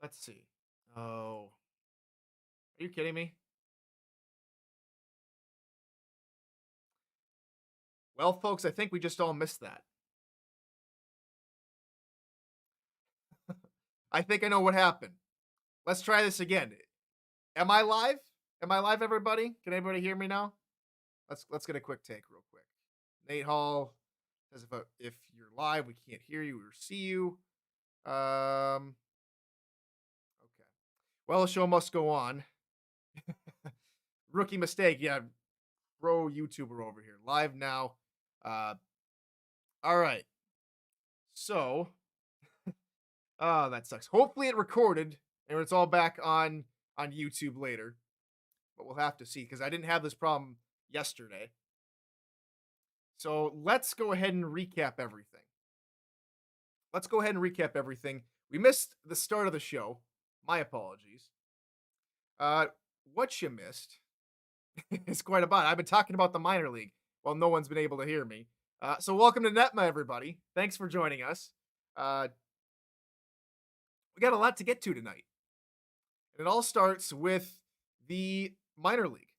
Let's see. Oh, are you kidding me? Well, folks, I think we just all missed that. I think I know what happened. Let's try this again. Am I live? Am I live, everybody? Can anybody hear me now? Let's get a quick take, real quick. Nate Hall says if you're live, we can't hear you or see you. Okay. Well, the show must go on. Rookie mistake. Yeah, bro, YouTuber over here, live now. Uh, all right. So, oh, that sucks. Hopefully, it recorded and it's all back on YouTube later. But we'll have to see because I didn't have this problem yesterday. So let's go ahead and recap everything. We missed the start of the show. My apologies. Uh, what you missed is quite a bit. I've been talking about the minor league while no one's been able to hear me. So welcome to NETMA, everybody. Thanks for joining us. Uh, we got a lot to get to tonight. And it all starts with the minor league.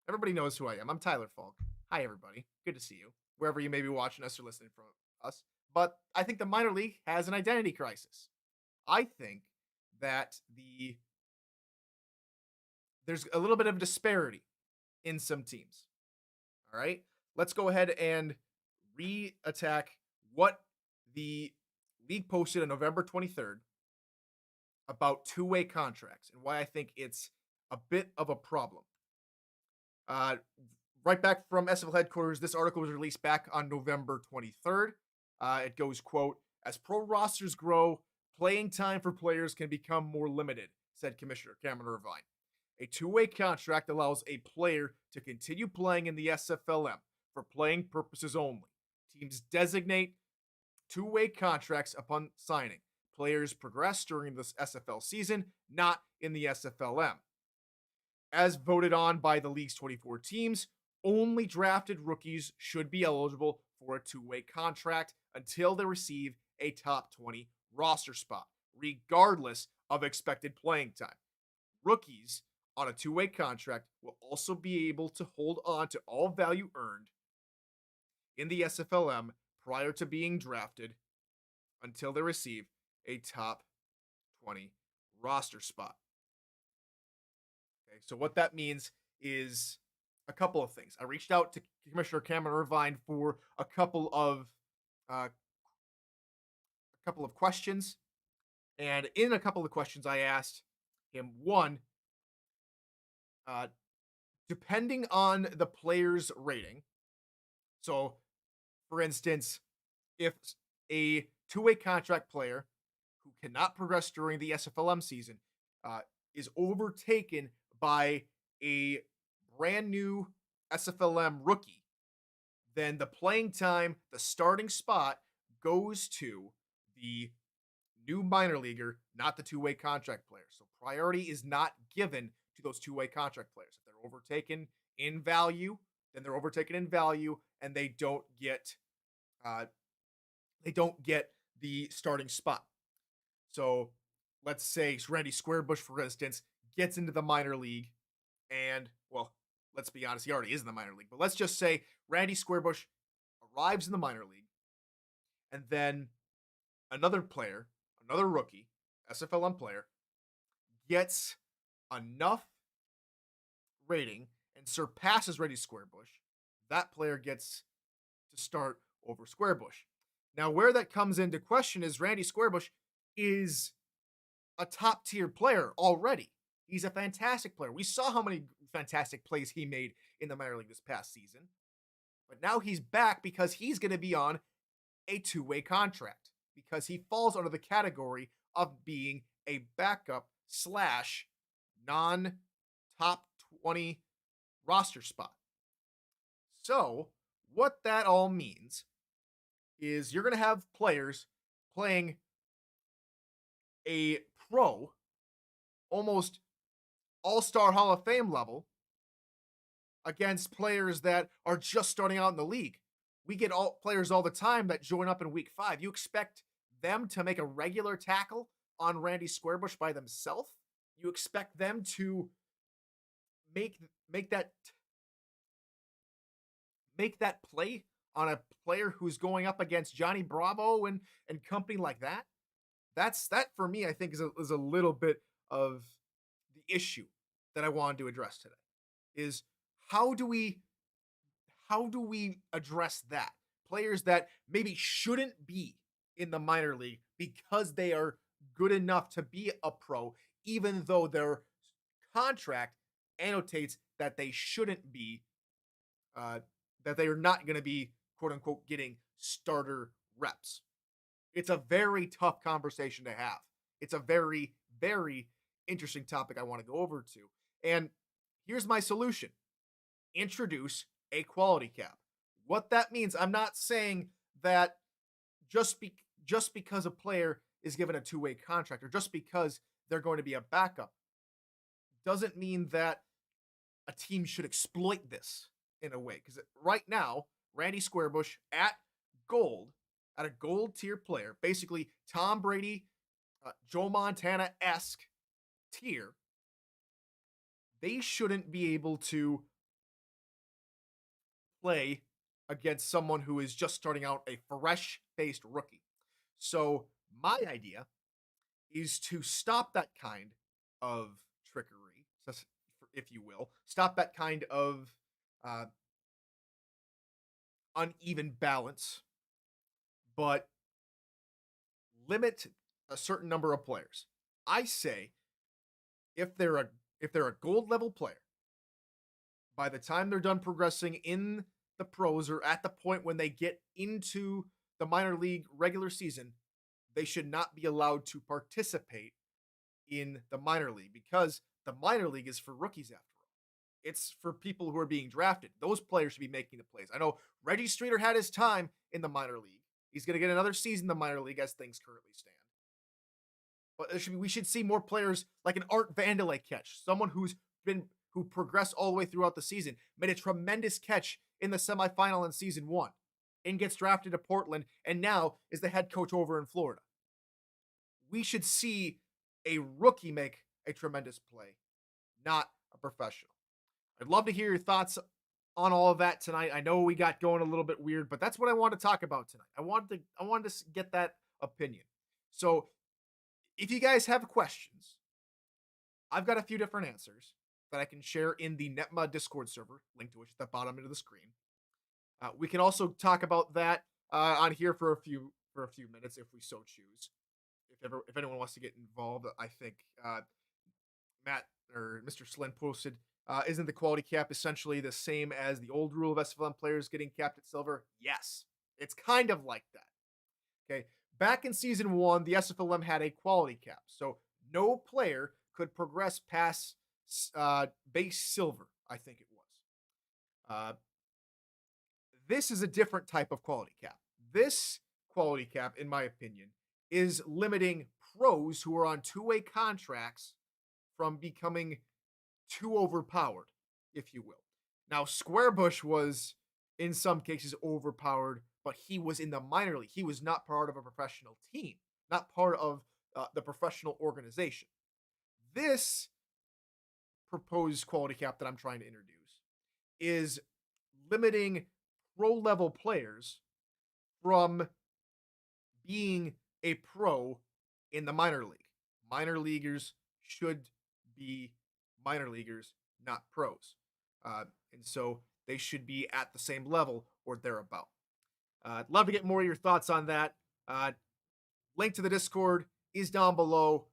Everybody knows who I am. I'm Tyler Falk. Hi, everybody. Good to see you, wherever you may be watching us or listening from us. But I think the minor league has an identity crisis. I think that there's a little bit of disparity in some teams. All right. Let's go ahead and re-attack what the league posted on November 23rd about two-way contracts and why I think it's a bit of a problem. Uh, right back from SFL headquarters, this article was released back on November 23rd. It goes, quote, as pro rosters grow, playing time for players can become more limited, said Commissioner Cameron Irvine. A two-way contract allows a player to continue playing in the SFLm for playing purposes only. Teams designate two-way contracts upon signing. Players progress during this SFL season, not in the SFLm. As voted on by the league's 24 teams, only drafted rookies should be eligible for a two-way contract until they receive a top 20 roster spot, regardless of expected playing time. Rookies on a two-way contract will also be able to hold on to all value earned in the SFLm prior to being drafted until they receive a top 20 roster spot. Okay, so what that means is a couple of things. I reached out to Commissioner Cameron Irvine for uh, a couple of questions, and in a couple of questions, I asked him one, uh, depending on the player's rating. So, for instance, if a two-way contract player who cannot progress during the SFLM season is overtaken by a brand new SFLM rookie, then the playing time, the starting spot goes to the new minor leaguer, not the two-way contract player. So priority is not given to those two-way contract players. If they're overtaken in value, then they're overtaken in value, and uh, they don't get the starting spot. So let's say Randy Squarebush, for instance, gets into the minor league, and well, let's be honest, he already is in the minor league. But let's just say Randy Squarebush arrives in the minor league, and then another player, another rookie, SFLM player, gets enough rating and surpasses Randy Squarebush. That player gets to start over Squarebush. Now, where that comes into question is Randy Squarebush is a top tier player already. He's a fantastic player. We saw how many fantastic plays he made in the minor league this past season. But now he's back because he's going to be on a two-way contract because he falls under the category of being a backup slash non top 20 roster spot. So, what that all means is you're going to have players playing a pro, almost all-star Hall of Fame level against players that are just starting out in the league. We get all players all the time that join up in week 5. You expect them to make a regular tackle on Randy Squarebush by themselves. You expect them to make make that make that play on a player who's going up against Johnny Bravo and company like that. That for me, I think is a little bit of the issue that I wanted to address today. Is how do we how do we address that? Players that maybe shouldn't be in the minor league because they are good enough to be a pro, even though their contract annotates that they shouldn't be, uh, that they are not going to be, quote unquote, getting starter reps. It's a very tough conversation to have. It's a very, very interesting topic I want to go over to. And here's my solution: introduce a quality cap. What that means, I'm not saying that just because a player is given a two-way contract or just because they're going to be a backup doesn't mean that a team should exploit this in a way. Because right now, Randy Squarebush at a gold tier player, basically Tom Brady, Joe Montana-esque tier, they shouldn't be able to play against someone who is just starting out, a fresh-faced rookie. So my idea is to stop that kind of trickery, if you will, stop that kind of uh, uneven balance, but limit a certain number of players. I say if they're a gold level player, by the time they're done progressing in the pros or at the point when they get into the minor league regular season, they should not be allowed to participate in the minor league, because the minor league is for rookies after all. It's for people who are being drafted. Those players should be making the plays. I know Reggie Streeter had his time in the minor league. He's going to get another season in the minor league as things currently stand. But we should see more players like an Art Vandelay catch, someone who progressed all the way throughout the season, made a tremendous catch in the semifinal in season 1, and gets drafted to Portland, and now is the head coach over in Florida. We should see a rookie make a tremendous play, not a professional. I'd love to hear your thoughts on all of that tonight. I know we got going a little bit weird, but that's what I want to talk about tonight. I wanted to get that opinion. So if you guys have questions, I've got a few different answers that I can share in the NETMA Discord server, link to which at the bottom of the screen. We can also talk about that on here for a few minutes if we so choose. If anyone wants to get involved, I think Matt or Mr. Slynn posted, isn't the quality cap essentially the same as the old rule of SFLm players getting capped at silver? Yes, it's kind of like that. Okay, back in season 1, the SFLm had a quality cap, so no player could progress past base silver, I think it was. This is a different type of quality cap. This quality cap, in my opinion, is limiting pros who are on two-way contracts from becoming too overpowered, if you will. Now, Squarebush was, in some cases, overpowered, but he was in the minor league. He was not part of a professional team, not part of the professional organization. This proposed quality cap that I'm trying to introduce is limiting pro-level players from being a pro in the minor league. Minor leaguers should be minor leaguers, not pros. And so they should be at the same level or thereabout. I'd love to get more of your thoughts on that. Link to the Discord is down below.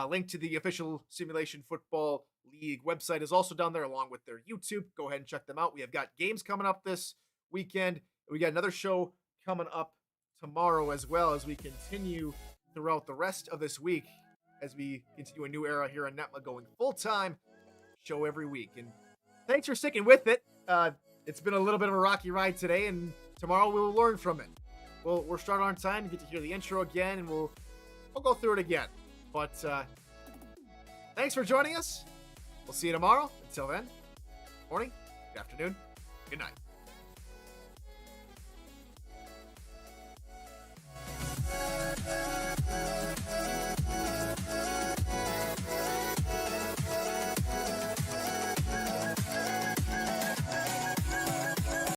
Link to the official Simulation Football League website is also down there, along with their YouTube. Go ahead and check them out. We have got games coming up this weekend. We got another show coming up tomorrow, as well as we continue throughout the rest of this week as we continue a new era here on NETMA, going full-time show every week. And thanks for sticking with it. It's been a little bit of a rocky ride today, and tomorrow we will learn from it. We'll start on time and get to hear the intro again, and we'll go through it again. But thanks for joining us. We'll see you tomorrow. Until then, morning, good afternoon, good night.